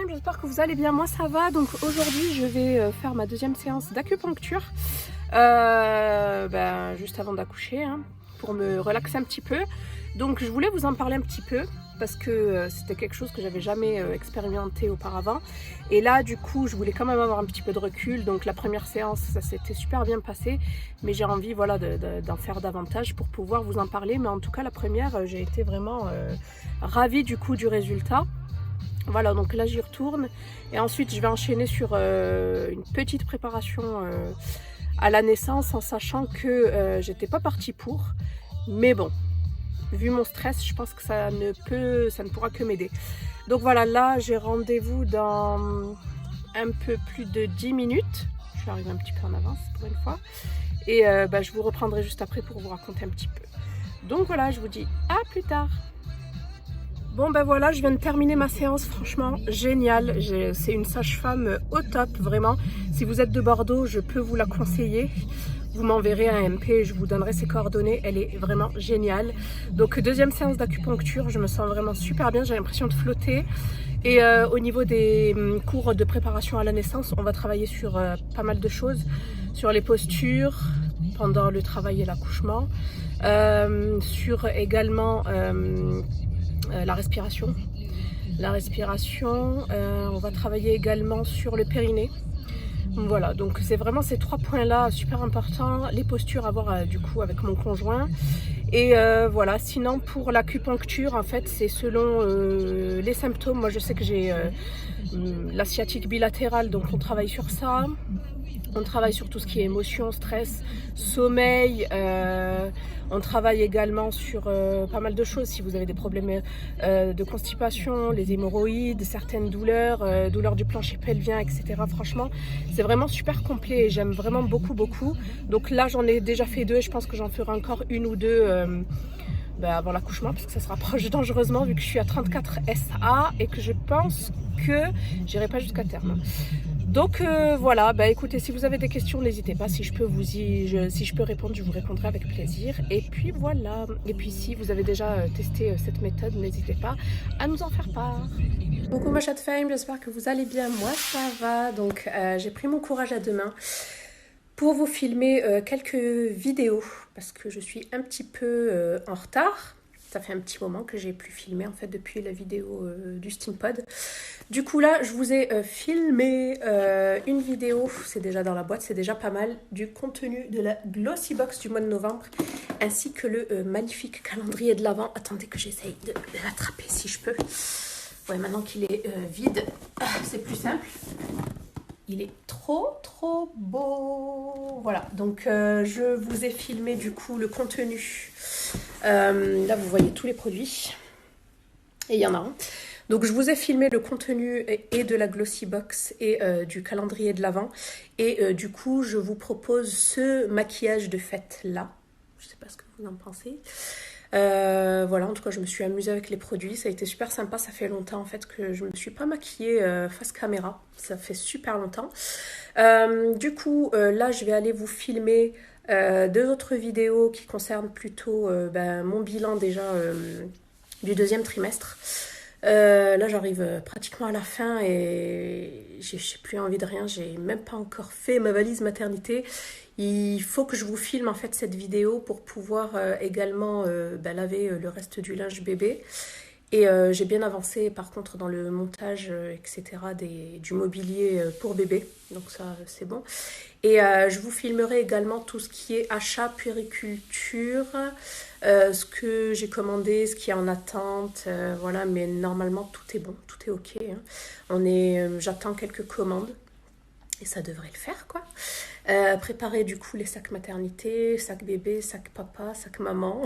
Fame, j'espère que vous allez bien, moi ça va. Donc aujourd'hui je vais faire ma deuxième séance d'acupuncture juste avant d'accoucher pour me relaxer un petit peu. Donc je voulais vous en parler un petit peu parce que c'était quelque chose que j'avais jamais expérimenté auparavant. Et là du coup je voulais quand même avoir un petit peu de recul. Donc la première séance ça s'était super bien passé, mais j'ai envie voilà, d'en faire davantage pour pouvoir vous en parler. Mais en tout cas la première j'ai été vraiment ravie du coup du résultat. Voilà, donc là j'y retourne et ensuite je vais enchaîner sur une petite préparation à la naissance en sachant que j'étais pas partie pour, mais bon, vu mon stress, je pense que ça ne pourra que m'aider. Donc voilà, là j'ai rendez-vous dans un peu plus de 10 minutes. Je suis arrivée un petit peu en avance pour une fois. Et je vous reprendrai juste après pour vous raconter un petit peu. Donc voilà, je vous dis à plus tard. Bon ben voilà, je viens de terminer ma séance, franchement génial. C'est une sage-femme au top, vraiment. Si vous êtes de Bordeaux, je peux vous la conseiller. Vous m'enverrez un MP, je vous donnerai ses coordonnées, elle est vraiment géniale. Donc deuxième séance d'acupuncture, je me sens vraiment super bien, j'ai l'impression de flotter. Et au niveau des cours de préparation à la naissance, on va travailler sur pas mal de choses, sur les postures pendant le travail et l'accouchement, sur également la respiration. On va travailler également sur le périnée. Voilà, donc c'est vraiment ces trois points-là super importants. Les postures à voir du coup avec mon conjoint. Et voilà, sinon pour l'acupuncture, en fait, c'est selon les symptômes. Moi, je sais que j'ai la sciatique bilatérale, donc on travaille sur ça. On travaille sur tout ce qui est émotion, stress, sommeil. On travaille également sur pas mal de choses. Si vous avez des problèmes de constipation, les hémorroïdes, certaines douleurs, douleurs du plancher pelvien, etc. Franchement, c'est vraiment super complet et j'aime vraiment beaucoup, beaucoup. Donc là, j'en ai déjà fait 2 et je pense que j'en ferai encore 1 ou 2 avant l'accouchement parce que ça se rapproche dangereusement vu que je suis à 34 SA et que je pense que j'irai pas jusqu'à terme. Donc voilà, écoutez, si vous avez des questions, n'hésitez pas, si je peux répondre, je vous répondrai avec plaisir. Et puis voilà, et puis si vous avez déjà testé cette méthode, n'hésitez pas à nous en faire part. Coucou ma chatte fame, j'espère que vous allez bien, moi ça va. Donc j'ai pris mon courage à deux mains pour vous filmer quelques vidéos parce que je suis un petit peu en retard. Ça fait un petit moment que j'ai plus filmé en fait depuis la vidéo du Steampod. Du coup là, je vous ai filmé une vidéo, c'est déjà dans la boîte, c'est déjà pas mal, du contenu de la Glossy Box du mois de novembre, ainsi que le magnifique calendrier de l'Avent. Attendez que j'essaye de l'attraper si je peux. Ouais, maintenant qu'il est vide, c'est plus simple. Il est trop beau. Voilà, donc je vous ai filmé du coup le contenu. Là, vous voyez tous les produits. Et il y en a un. Donc je vous ai filmé le contenu et de la Glossy Box et du calendrier de l'Avent. Et du coup, je vous propose ce maquillage de fête là. Je ne sais pas ce que vous en pensez. Voilà, en tout cas, je me suis amusée avec les produits. Ça a été super sympa. Ça fait longtemps en fait que je ne me suis pas maquillée face caméra. Ça fait super longtemps. Du coup, là, je vais aller vous filmer 2 autres vidéos qui concernent plutôt mon bilan déjà du 2e trimestre. Là j'arrive pratiquement à la fin et j'ai plus envie de rien, j'ai même pas encore fait ma valise maternité. Il faut que je vous filme en fait cette vidéo pour pouvoir également laver le reste du linge bébé. Et j'ai bien avancé par contre dans le montage etc. du mobilier pour bébé, donc ça c'est bon. Et je vous filmerai également tout ce qui est achat puériculture, ce que j'ai commandé, ce qui est en attente, voilà, mais normalement tout est bon, tout est ok. J'attends quelques commandes et ça devrait le faire quoi. Préparer du coup les sacs maternité, sacs bébé, sacs papa, sacs maman.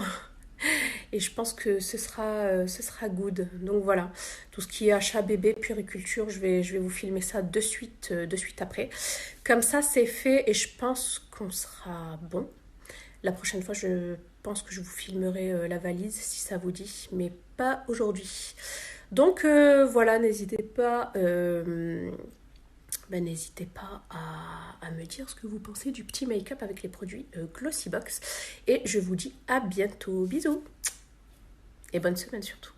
Et je pense que ce sera good. Donc voilà, tout ce qui est achat bébé, puériculture, je vais vous filmer ça de suite après. Comme ça, c'est fait et je pense qu'on sera bon. La prochaine fois, je pense que je vous filmerai la valise si ça vous dit, mais pas aujourd'hui. Donc voilà, n'hésitez pas à me dire ce que vous pensez du petit make-up avec les produits Glossy Box. Et je vous dis à bientôt. Bisous. Et bonne semaine surtout.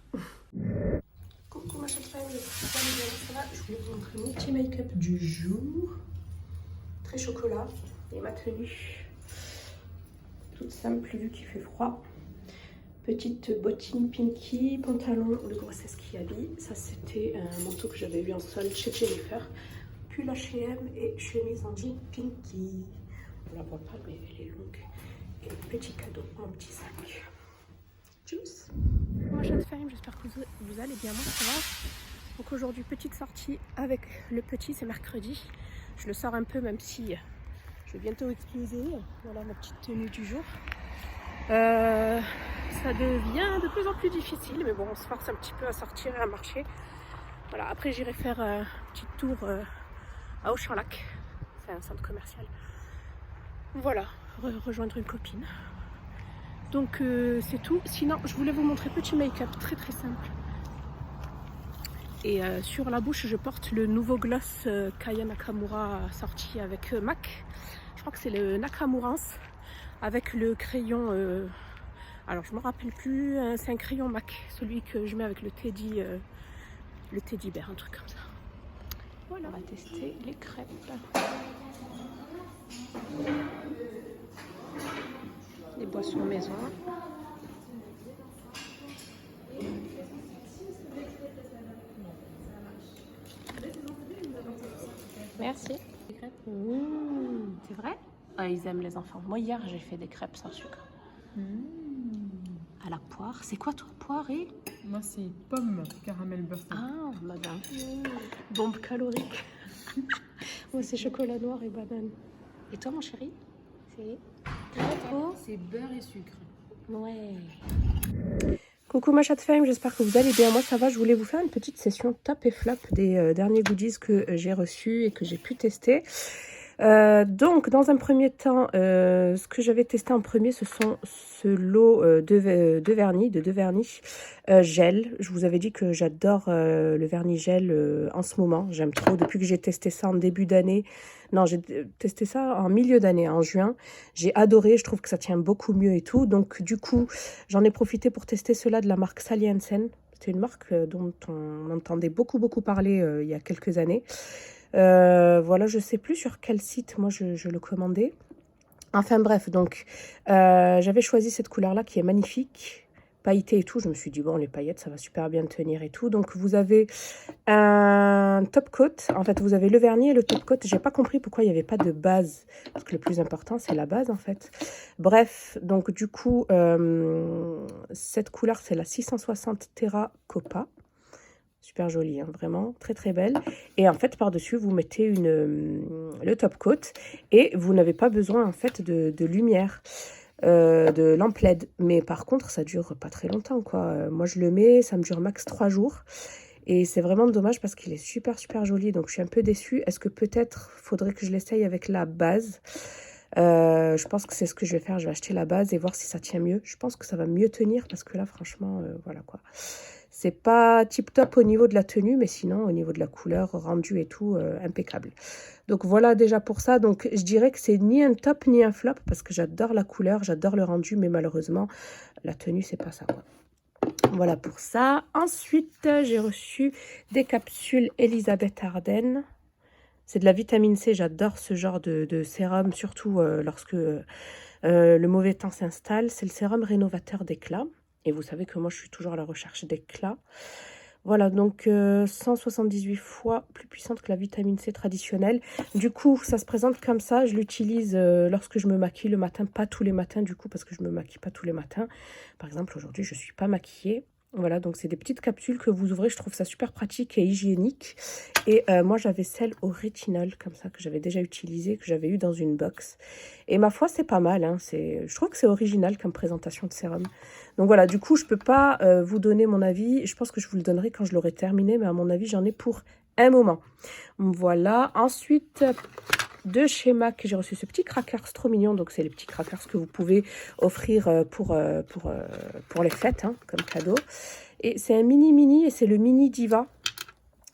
Coucou ma chère famille, ça va? Je voulais vous montrer mon petit make-up du jour. Très chocolat. Et ma tenue toute simple vu qu'il fait froid. Petite bottine pinky, pantalon de grossesse qui habille. Ça c'était un manteau que j'avais vu en solde chez Jennifer. Pull H&M et chemise en jean pinky. On la voit pas mais elle est longue. Et petit cadeau en petit sac. Tchuss. Moi jeune femme, j'espère que vous allez bien, moi ça va. Donc aujourd'hui petite sortie avec le petit, c'est mercredi. Je le sors un peu même si je vais bientôt exploser. Voilà ma petite tenue du jour. Ça devient de plus en plus difficile, mais bon, on se force un petit peu à sortir et à marcher. Voilà, après j'irai faire un petit tour à Auchan-Lac, c'est un centre commercial. Voilà, rejoindre une copine. Donc c'est tout. Sinon, je voulais vous montrer petit make-up très très simple. Et sur la bouche, je porte le nouveau gloss Kaya Nakamura sorti avec MAC. Je crois que c'est le Nakamurance avec le crayon. Alors je me rappelle plus, c'est un crayon MAC, celui que je mets avec le teddy bear, un truc comme ça. Voilà, on va tester les crêpes. Les boissons maison. Merci. Les crêpes. C'est vrai? Ah, ils aiment les enfants. Moi hier j'ai fait des crêpes sans sucre. À la poire. C'est quoi toi, poire et? Moi c'est pomme caramel beurre. Ah, madame. Bombe calorique. Moi c'est chocolat noir et banane. Et toi mon chéri? C'est beurre et sucre. Ouais. Coucou ma chatte femme, j'espère que vous allez bien. Moi ça va, je voulais vous faire une petite session top et flop des derniers goodies que j'ai reçus et que j'ai pu tester. Donc dans un premier temps, ce que j'avais testé en premier, ce sont ce lot de vernis gel. Je vous avais dit que j'adore le vernis gel en ce moment, j'aime trop. Depuis que j'ai testé ça en début d'année, non j'ai testé ça en milieu d'année, en juin, j'ai adoré, je trouve que ça tient beaucoup mieux et tout. Donc du coup j'en ai profité pour tester ceux-là de la marque Sally Hansen. C'est une marque dont on entendait beaucoup parler il y a quelques années. Voilà, je sais plus sur quel site moi je le commandais. Enfin bref, donc j'avais choisi cette couleur-là qui est magnifique, pailletée et tout. Je me suis dit bon, les paillettes ça va super bien tenir et tout. Donc vous avez un top coat. En fait, vous avez le vernis et le top coat. J'ai pas compris pourquoi il n'y avait pas de base, parce que le plus important c'est la base en fait. Bref, donc du coup cette couleur c'est la 660 Terra Copa. Super jolie, hein, vraiment, très très belle. Et en fait, par-dessus, vous mettez le top coat et vous n'avez pas besoin en fait de lumière, de lampe LED. Mais par contre, ça dure pas très longtemps, quoi. Moi, je le mets, ça me dure max 3 jours. Et c'est vraiment dommage parce qu'il est super joli. Donc, je suis un peu déçue. Est-ce que peut-être faudrait que je l'essaye avec la base? Je pense que c'est ce que je vais faire. Je vais acheter la base et voir si ça tient mieux. Je pense que ça va mieux tenir parce que là, franchement, voilà quoi. C'est pas tip top au niveau de la tenue, mais sinon au niveau de la couleur rendue et tout, impeccable. Donc voilà déjà pour ça. Donc je dirais que c'est ni un top ni un flop parce que j'adore la couleur, j'adore le rendu, mais malheureusement la tenue c'est pas ça quoi. Voilà pour ça. Ensuite j'ai reçu des capsules Elisabeth Arden. C'est de la vitamine C, j'adore ce genre de sérum, surtout lorsque le mauvais temps s'installe. C'est le sérum rénovateur d'éclat. Et vous savez que moi, je suis toujours à la recherche d'éclat. Voilà, donc 178 fois plus puissante que la vitamine C traditionnelle. Du coup, ça se présente comme ça. Je l'utilise lorsque je me maquille le matin. Pas tous les matins, du coup, parce que je ne me maquille pas tous les matins. Par exemple, aujourd'hui, je ne suis pas maquillée. Voilà, donc c'est des petites capsules que vous ouvrez. Je trouve ça super pratique et hygiénique. Et moi, j'avais celle au rétinol, comme ça, que j'avais déjà utilisée, que j'avais eu dans une box. Et ma foi, c'est pas mal. Hein, je trouve que c'est original comme présentation de sérum. Donc voilà, du coup, je peux pas vous donner mon avis. Je pense que je vous le donnerai quand je l'aurai terminé. Mais à mon avis, j'en ai pour un moment. Voilà. Ensuite, de chez MAC, j'ai reçu ce petit crackers trop mignon. Donc, c'est les petits crackers que vous pouvez offrir pour les fêtes, hein, comme cadeau. Et c'est un mini et c'est le mini Diva.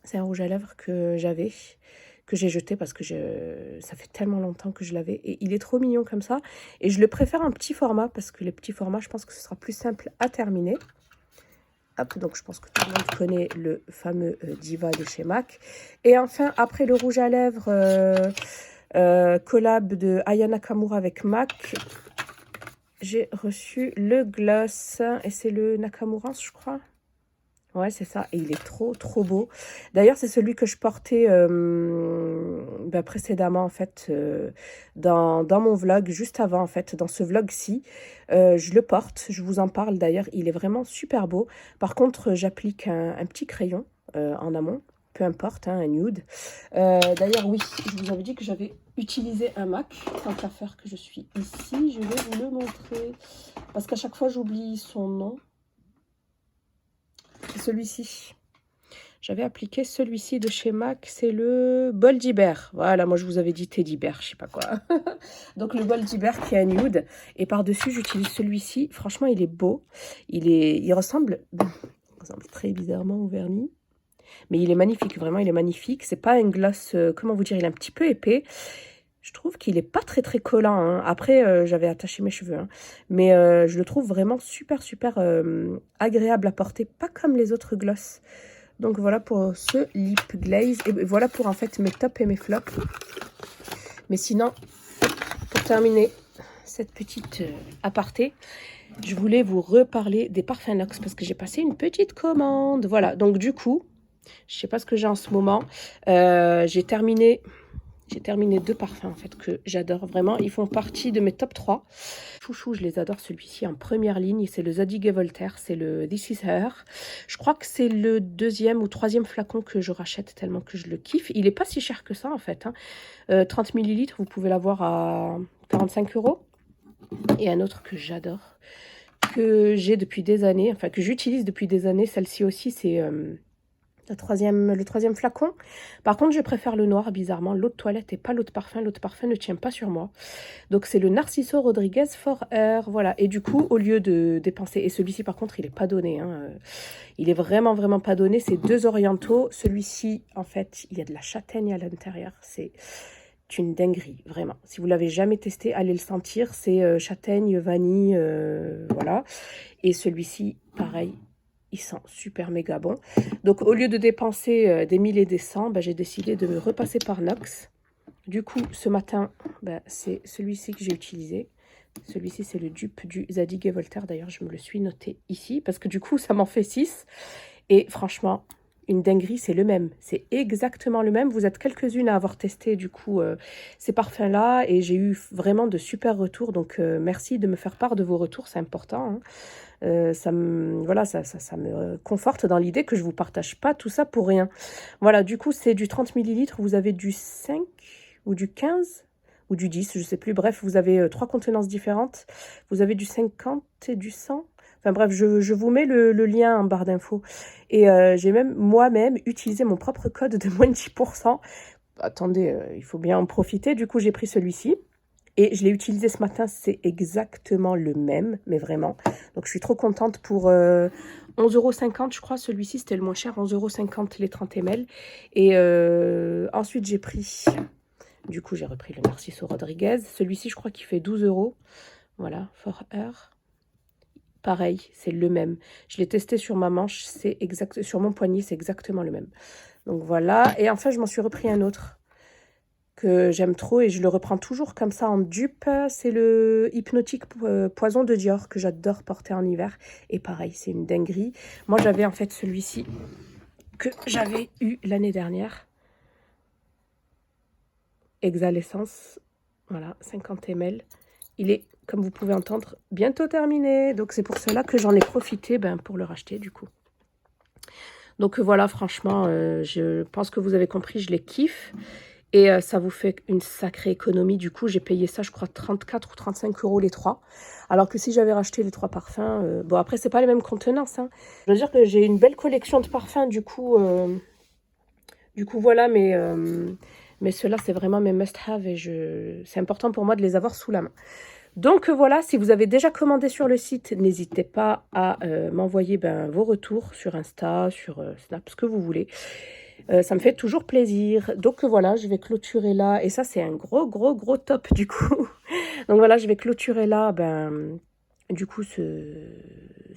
C'est un rouge à lèvres que j'avais, que j'ai jeté parce que ça fait tellement longtemps que je l'avais. Et il est trop mignon comme ça. Et je le préfère en petit format parce que les petits formats, je pense que ce sera plus simple à terminer. Hop, donc je pense que tout le monde connaît le fameux Diva de chez MAC. Et enfin, après le rouge à lèvres collab de Aya Nakamura avec MAC, j'ai reçu le gloss. Et c'est le Nakamura, je crois. Ouais, c'est ça. Et il est trop, trop beau. D'ailleurs, c'est celui que je portais précédemment, en fait, dans mon vlog, juste avant, en fait, dans ce vlog-ci. Je le porte, je vous en parle d'ailleurs. Il est vraiment super beau. Par contre, j'applique un petit crayon en amont. Peu importe, hein, un nude. D'ailleurs, oui, je vous avais dit que j'avais utilisé un MAC. Tant qu'à faire que je suis ici, je vais vous le montrer. Parce qu'à chaque fois, j'oublie son nom. C'est celui-ci. J'avais appliqué celui-ci de chez MAC, c'est le Boldy Bear. Voilà, moi je vous avais dit Teddy Bear, je sais pas quoi. Donc le Boldy Bear qui est un nude. Et par-dessus, j'utilise celui-ci. Franchement, il est beau. Il ressemble très bizarrement au vernis. Mais il est magnifique, vraiment, il est magnifique. C'est pas un gloss, comment vous dire, il est un petit peu épais. Je trouve qu'il est pas très très collant. Hein. Après, j'avais attaché mes cheveux. Hein. Mais je le trouve vraiment super super agréable à porter. Pas comme les autres gloss. Donc voilà pour ce lip glaze. Et voilà pour en fait mes tops et mes flops. Mais sinon, pour terminer cette petite aparté, je voulais vous reparler des parfums Nox. Parce que j'ai passé une petite commande. Voilà, donc du coup, je sais pas ce que j'ai en ce moment. J'ai terminé 2 parfums en fait que j'adore vraiment. Ils font partie de mes top 3. Chouchou, je les adore. Celui-ci en première ligne, c'est le Zadig & Voltaire. C'est le This Is Her. Je crois que c'est le 2e ou 3e flacon que je rachète tellement que je le kiffe. Il n'est pas si cher que ça en fait. Hein. 30 ml, vous pouvez l'avoir à 45 €. Et un autre que j'adore, que j'ai depuis des années, enfin que j'utilise depuis des années. Celle-ci aussi, c'est... le troisième flacon. Par contre, je préfère le noir, bizarrement. L'eau de toilette et pas l'eau de parfum. L'eau de parfum ne tient pas sur moi. Donc, c'est le Narciso Rodriguez For Air. Voilà. Et du coup, au lieu de dépenser... Et celui-ci, par contre, il n'est pas donné. Hein. Il est vraiment, vraiment pas donné. C'est 2 orientaux. Celui-ci, en fait, il y a de la châtaigne à l'intérieur. C'est une dinguerie, vraiment. Si vous l'avez jamais testé, allez le sentir. C'est châtaigne, vanille, voilà. Et celui-ci, pareil, il sent super méga bon. Donc, au lieu de dépenser des 1000 et des 100, j'ai décidé de me repasser par Nox. Du coup, ce matin, c'est celui-ci que j'ai utilisé. Celui-ci, c'est le dupe du Zadig & Voltaire. D'ailleurs, je me le suis noté ici parce que du coup, ça m'en fait 6. Et franchement, une dinguerie, c'est le même. C'est exactement le même. Vous êtes quelques-unes à avoir testé du coup ces parfums-là et j'ai eu vraiment de super retours. Donc, merci de me faire part de vos retours, c'est important. Hein. Ça me conforte dans l'idée que je ne vous partage pas tout ça pour rien. Voilà, du coup, c'est du 30 ml. Vous avez du 5 ou du 15 ou du 10, je ne sais plus. Bref, vous avez 3 contenances différentes. Vous avez du 50 et du 100. Enfin bref, je vous mets le lien en barre d'infos. Et j'ai même moi-même utilisé mon propre code de moins de 10%. Attendez, il faut bien en profiter. Du coup, j'ai pris celui-ci. Et je l'ai utilisé ce matin, c'est exactement le même, mais vraiment. Donc, je suis trop contente pour 11,50 €, je crois. Celui-ci, c'était le moins cher, 11,50 € les 30 ml. Et ensuite, j'ai pris... Du coup, j'ai repris le Narciso Rodriguez. Celui-ci, je crois qu'il fait 12 €. Voilà, For Air. Pareil, c'est le même. Je l'ai testé sur ma manche, c'est exact, sur mon poignet, c'est exactement le même. Donc, voilà. Et enfin, je m'en suis repris un autre que j'aime trop et je le reprends toujours comme ça en dupe, c'est le Hypnotique Poison de Dior que j'adore porter en hiver. Et pareil, c'est une dinguerie. Moi, j'avais en fait celui-ci que j'avais eu l'année dernière. Exhalescence, voilà, 50 ml. Il est, comme vous pouvez entendre, bientôt terminé. Donc, c'est pour cela que j'en ai profité pour le racheter du coup. Donc, voilà, franchement, je pense que vous avez compris, je les kiffe. Et ça vous fait une sacrée économie. Du coup, j'ai payé ça, je crois, 34 ou 35 € les 3. Alors que si j'avais racheté les 3 parfums... bon, après, c'est pas les mêmes contenances. Hein. Je veux dire que j'ai une belle collection de parfums. Du coup, voilà. Mais ceux-là, c'est vraiment mes must-have. Et c'est important pour moi de les avoir sous la main. Donc, voilà. Si vous avez déjà commandé sur le site, n'hésitez pas à m'envoyer vos retours sur Insta, sur Snap, ce que vous voulez. Ça me fait toujours plaisir. Donc voilà, je vais clôturer là. Et ça, c'est un gros top du coup. Donc voilà, je vais clôturer là, du coup,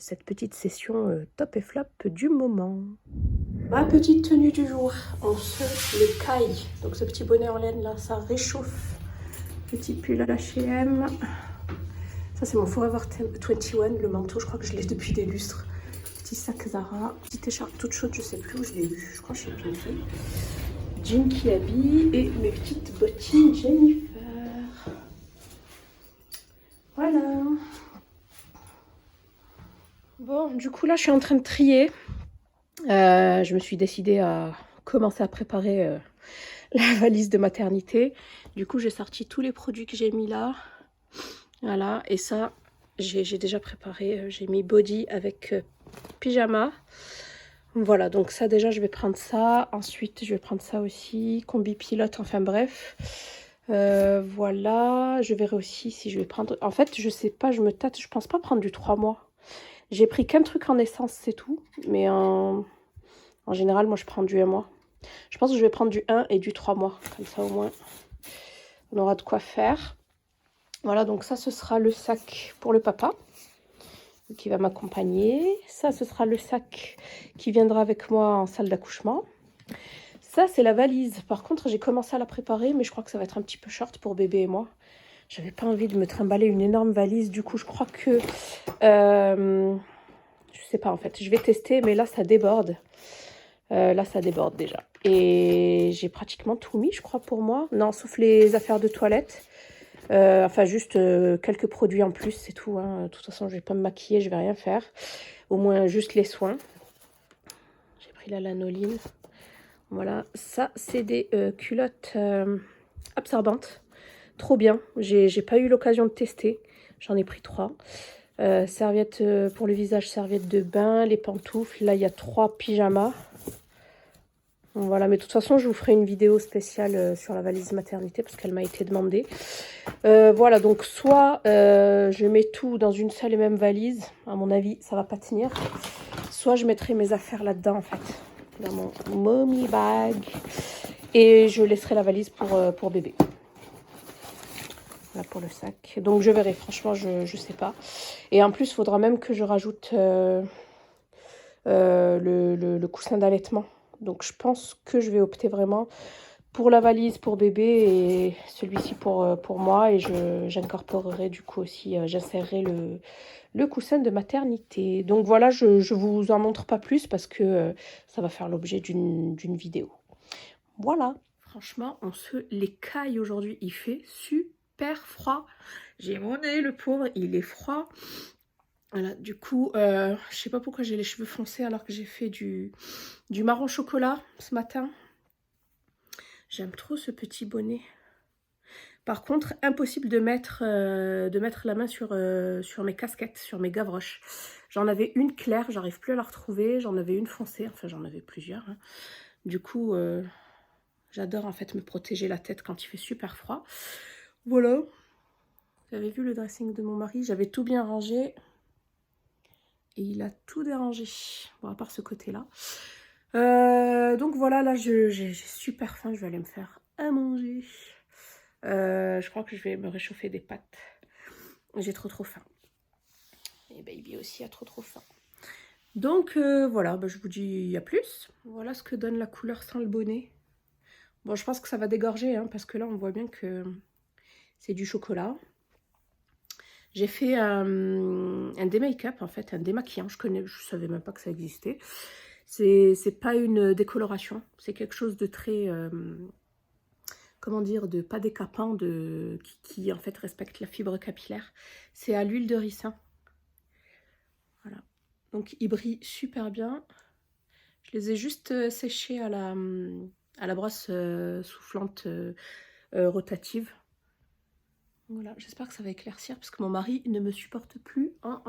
cette petite session top et flop du moment. Ma petite tenue du jour, on se le caille. Donc ce petit bonnet en laine là, ça réchauffe. Petit pull à la H&M. Ça c'est mon Forever 21, le manteau, je crois que je l'ai depuis des lustres. Petit sac Zara, petite écharpe toute chaude, je sais plus où je l'ai eu, je crois que je l'ai bien fait. Jean qui habille et mes petites bottines Jennifer. Voilà. Bon, du coup là je suis en train de trier. Je me suis décidée à commencer à préparer la valise de maternité. Du coup j'ai sorti tous les produits que j'ai mis là. Voilà, et ça j'ai déjà préparé. J'ai mis body avec pyjama. Voilà, donc ça déjà je vais prendre ça. Ensuite je vais prendre ça aussi. Combi pilote, enfin bref. Voilà, je verrai aussi si je vais prendre... En fait, je sais pas, je me tâte, je pense pas prendre du 3 mois. J'ai pris qu'un truc en essence, c'est tout. Mais en général, moi, je prends du 1 mois. Je pense que je vais prendre du 1 et du 3 mois. Comme ça, au moins, on aura de quoi faire. Voilà, donc ça, ce sera le sac pour le papa qui va m'accompagner. Ça, ce sera le sac qui viendra avec moi en salle d'accouchement. Ça, c'est la valise. Par contre, j'ai commencé à la préparer, mais je crois que ça va être un petit peu short pour bébé et moi. J'avais pas envie de me trimballer une énorme valise. Du coup, je crois que... je sais pas, en fait. Je vais tester, mais là, ça déborde. Là, ça déborde déjà. Et j'ai pratiquement tout mis, je crois, pour moi. Non, sauf les affaires de toilette. Enfin, juste quelques produits en plus, c'est tout. Hein. De toute façon, je vais pas me maquiller, je vais rien faire. Au moins, juste les soins. J'ai pris la lanoline. Voilà, ça c'est des culottes absorbantes, trop bien, j'ai pas eu l'occasion de tester, j'en ai pris 3. Serviettes pour le visage, serviettes de bain, les pantoufles, là il y a 3 pyjamas. Voilà, mais de toute façon je vous ferai une vidéo spéciale sur la valise maternité parce qu'elle m'a été demandée. Voilà, donc soit je mets tout dans une seule et même valise, à mon avis ça va pas tenir, soit je mettrai mes affaires là-dedans en fait. Dans mon mommy bag et je laisserai la valise pour bébé. Voilà pour le sac. Donc je verrai, franchement je sais pas. Et en plus il faudra même que je rajoute le coussin d'allaitement. Donc je pense que je vais opter vraiment pour la valise pour bébé et celui-ci pour moi. Et j'incorporerai du coup aussi, j'insérerai le coussin de maternité. Donc voilà, je vous en montre pas plus parce que ça va faire l'objet d'une vidéo. Voilà. Franchement, on se les caille aujourd'hui. Il fait super froid. J'ai mon nez, le pauvre, il est froid. Voilà, du coup, je sais pas pourquoi j'ai les cheveux foncés alors que j'ai fait du marron chocolat ce matin. J'aime trop ce petit bonnet. Par contre, impossible de mettre la main sur mes casquettes, sur mes gavroches. J'en avais une claire, j'arrive plus à la retrouver. J'en avais une foncée, enfin j'en avais plusieurs. Hein. Du coup, j'adore en fait me protéger la tête quand il fait super froid. Voilà. Vous avez vu le dressing de mon mari, j'avais tout bien rangé. Et il a tout dérangé. Bon, à part ce côté-là. Donc voilà, là j'ai super faim, je vais aller me faire à manger. Je crois que je vais me réchauffer des pâtes. J'ai trop faim. Et baby aussi a trop faim. Donc voilà, bah, je vous dis à plus. Voilà ce que donne la couleur sans le bonnet. Bon, je pense que ça va dégorger, hein, parce que là on voit bien que c'est du chocolat. J'ai fait un démake-up, en fait, un démaquillant. Je savais même pas que ça existait. C'est pas une décoloration, c'est quelque chose de très... comment dire, de pas décapant, qui en fait respecte la fibre capillaire. C'est à l'huile de ricin. Voilà. Donc il brille super bien. Je les ai juste séchés à la brosse soufflante rotative. Voilà, j'espère que ça va éclaircir parce que mon mari ne me supporte plus en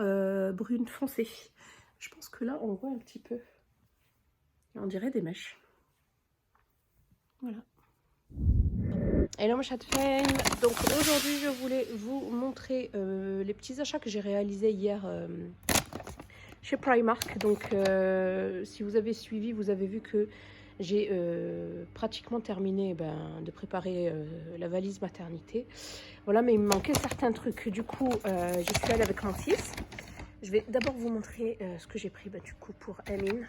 brune foncée. Je pense que là on voit un petit peu. On dirait des mèches. Voilà. Hello ma chatte fame. Donc aujourd'hui je voulais vous montrer les petits achats que j'ai réalisés hier chez Primark. Donc si vous avez suivi, vous avez vu que j'ai pratiquement terminé de préparer la valise maternité. Voilà, mais il me manquait certains trucs. Du coup, je suis allée avec mon fils. Je vais d'abord vous montrer ce que j'ai pris du coup pour Amine.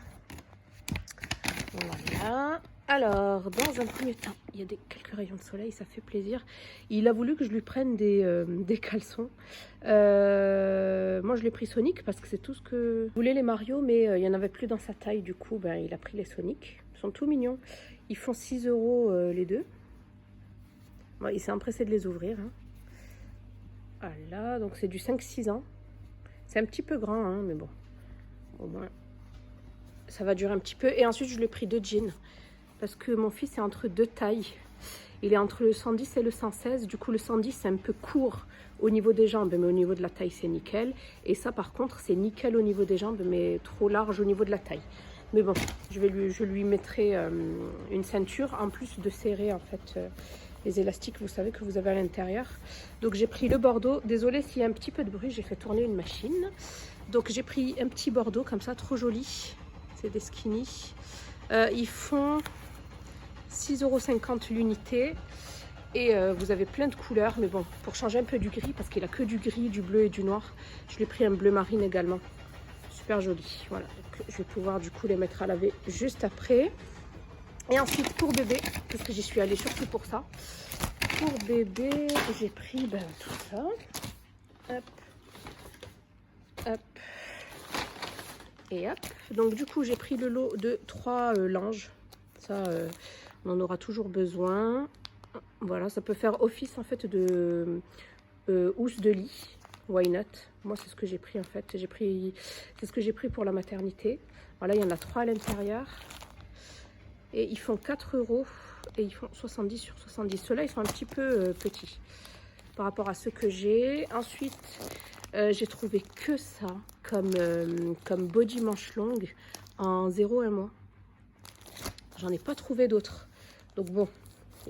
Voilà. Alors, dans un premier temps, il y a quelques rayons de soleil, ça fait plaisir. Il a voulu que je lui prenne des caleçons. Moi, je l'ai pris Sonic parce que c'est tout ce que voulait les Mario, mais il n'y en avait plus dans sa taille. Du coup, il a pris les Sonic. Ils sont tout mignons. Ils font 6 € les deux. Bon, il s'est empressé de les ouvrir. Hein. Voilà, donc c'est du 5-6 ans. C'est un petit peu grand, hein, mais bon, au moins, ça va durer un petit peu. Et ensuite, je lui ai pris 2 jeans. Parce que mon fils est entre 2 tailles. Il est entre le 110 et le 116. Du coup, le 110, c'est un peu court au niveau des jambes, mais au niveau de la taille, c'est nickel. Et ça, par contre, c'est nickel au niveau des jambes, mais trop large au niveau de la taille. Mais bon, je lui mettrai une ceinture, en plus de serrer, en fait, les élastiques, vous savez, que vous avez à l'intérieur. Donc, j'ai pris le bordeaux. Désolée s'il y a un petit peu de bruit, j'ai fait tourner une machine. Donc, j'ai pris un petit bordeaux, comme ça, trop joli. C'est des skinny. Ils font 6,50 € l'unité. Et vous avez plein de couleurs. Mais bon, pour changer un peu du gris, parce qu'il a que du gris, du bleu et du noir, je lui ai pris un bleu marine également. Super joli. Voilà. Donc, je vais pouvoir du coup les mettre à laver juste après. Et ensuite pour bébé, parce que j'y suis allée surtout pour ça. Pour bébé, j'ai pris tout ça. Hop. Hop. Et hop. Donc du coup, j'ai pris le lot de 3 linges. Ça, on en aura toujours besoin. Voilà, ça peut faire office en fait de housse de lit. Why not? Moi, c'est ce que j'ai pris en fait. C'est ce que j'ai pris pour la maternité. Voilà, il y en a 3 à l'intérieur. Et ils font 4 € et ils font 70 sur 70. Ceux-là, ils sont un petit peu petits par rapport à ceux que j'ai. Ensuite, j'ai trouvé que ça comme body manche longue en 0,1 mois. J'en ai pas trouvé d'autres. Donc bon,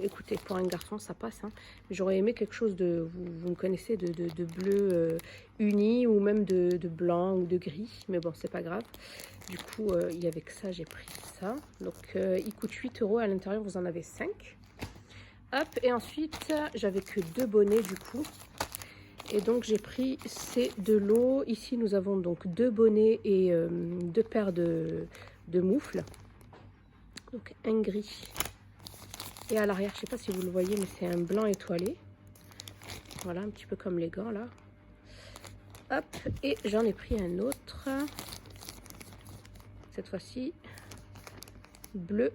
écoutez, pour un garçon, ça passe. Hein. J'aurais aimé quelque chose de, vous me connaissez, de bleu uni ou même de blanc ou de gris. Mais bon, c'est pas grave. Du coup, il y avait que ça, j'ai pris ça. Donc, il coûte 8 € à l'intérieur, vous en avez 5. Hop, et ensuite, j'avais que 2 bonnets du coup. Et donc, j'ai pris ces 2 lots. Ici, nous avons donc 2 bonnets et 2 paires de moufles. Donc, un gris. Et à l'arrière, je ne sais pas si vous le voyez, mais c'est un blanc étoilé. Voilà, un petit peu comme les gants là. Hop, et j'en ai pris un autre. Cette fois-ci, bleu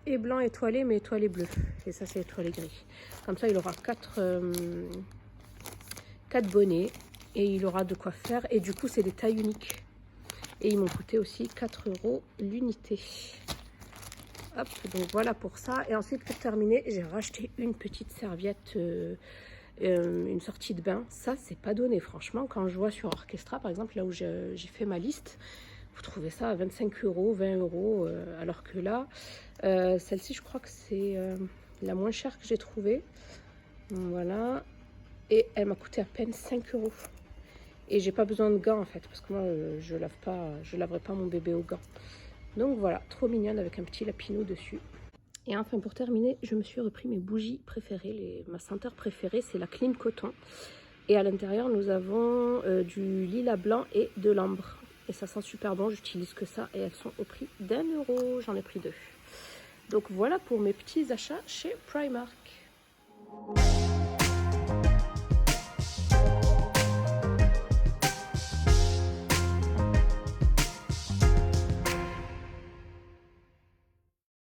et blanc étoilé, mais étoilé bleu. Et ça, c'est étoilé gris. Comme ça, il aura 4 bonnets et il aura de quoi faire. Et du coup, c'est des tailles uniques. Et ils m'ont coûté aussi 4 € l'unité. Hop, donc voilà pour ça. Et ensuite, pour terminer, j'ai racheté une petite serviette, une sortie de bain. Ça, c'est pas donné, franchement. Quand je vois sur Orchestra, par exemple, là où j'ai fait ma liste, vous trouvez ça à 25 €, 20 €, alors que là, celle-ci, je crois que c'est la moins chère que j'ai trouvée. Voilà. Et elle m'a coûté à peine 5 €. Et j'ai pas besoin de gants, en fait, parce que moi, je laverai pas mon bébé aux gants. Donc voilà, trop mignonne avec un petit lapinou dessus. Et enfin, pour terminer, je me suis repris mes bougies préférées. Ma senteur préférée, c'est la Clean Coton. Et à l'intérieur, nous avons du lilas blanc et de l'ambre. Et ça sent super bon, j'utilise que ça. Et elles sont au prix d'1 €. J'en ai pris 2. Donc voilà pour mes petits achats chez Primark.